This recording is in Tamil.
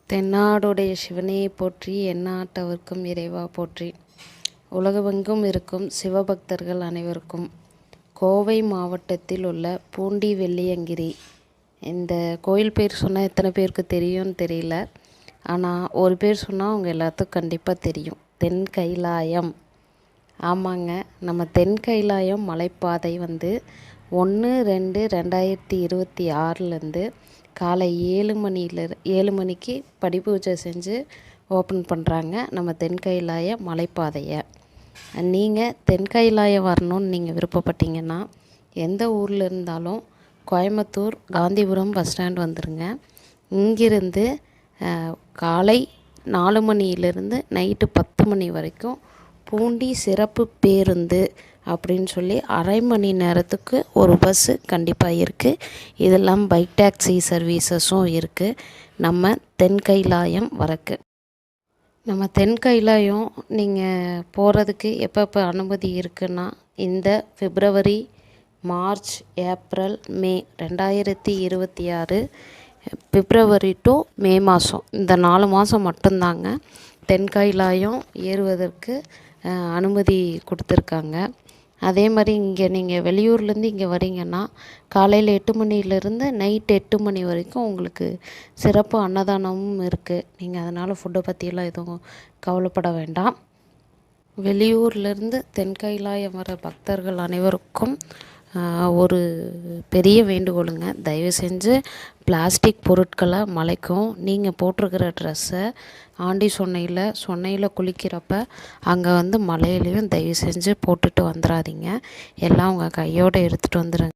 தென்னாடுடைய சிவனே போற்றி, எந்நாட்டவர்க்கும் இறைவா போற்றி. உலகமெங்கும் இருக்கும் சிவபக்தர்கள் அனைவருக்கும் கோவை மாவட்டத்தில் உள்ள பூண்டி வெள்ளியங்கிரி, இந்த கோயில் பேர் சொன்னால் எத்தனை பேருக்கு தெரியும்னு தெரியல. ஆனால் ஒரு பேர் சொன்னால் அவங்க எல்லாத்துக்கும் கண்டிப்பாக தெரியும், தென் கைலாயம். ஆமாங்க, நம்ம தென் கைலாயம் மலைப்பாதை 1/2/2026 காலை 7 மணிக்கு படிப்பூஜை செஞ்சு ஓப்பன் பண்ணுறாங்க நம்ம தென் கைலாய மலைப்பாதையை. நீங்கள் தென் கைலாயம் வரணும்னு நீங்கள் விருப்பப்பட்டீங்கன்னா எந்த ஊரில் இருந்தாலும் கோயம்புத்தூர் காந்திபுரம் பஸ் ஸ்டாண்ட் வந்துடுங்க. இங்கிருந்து காலை 4 மணியிலிருந்து நைட்டு 10 மணி வரைக்கும் பூண்டி சிறப்பு பேருந்து அப்படின்னு சொல்லி அரை மணி நேரத்துக்கு ஒரு பஸ்ஸு கண்டிப்பாக இருக்குது. இதெல்லாம் பைக் டாக்ஸி சர்வீசஸும் இருக்குது நம்ம தென் கைலாயம் வரக்கு. நம்ம தென் கைலாயம் நீங்கள் போகிறதுக்கு எப்போ அனுமதி இருக்குன்னா, இந்த பிப்ரவரி, மார்ச், ஏப்ரல், மே 2026 பிப்ரவரி டு மே மாதம், இந்த 4 மாதம் மட்டும்தாங்க தென் கைலாயம் ஏறுவதற்கு அனுமதி கொடுத்துருக்காங்க. அதே மாதிரி இங்கே நீங்கள் வெளியூர்லேருந்து இங்கே வரீங்கன்னா காலையில் 8 மணிலேருந்து நைட் 8 மணி வரைக்கும் உங்களுக்கு சிறப்பு அன்னதானமும் இருக்குது. நீங்கள் அதனால் ஃபுட்டை பற்றியெல்லாம் எதுவும் கவலைப்பட வேண்டாம். வெளியூர்லேருந்து தென் கைலாயம் வர பக்தர்கள் அனைவருக்கும் ஒரு பெரிய வேண்டுகோளுங்க, தயவு செஞ்சு பிளாஸ்டிக் பொருட்களை மலைக்கும் நீங்கள் போட்டிருக்கிற ட்ரெஸ்ஸை ஆண்டி சொன்னையில் குளிக்கிறப்ப அங்கே மலையிலையும் தயவு செஞ்சு போட்டுட்டு வந்துடாதீங்க. எல்லாம் உங்கள் கையோடு எடுத்துகிட்டு வந்துடுங்க.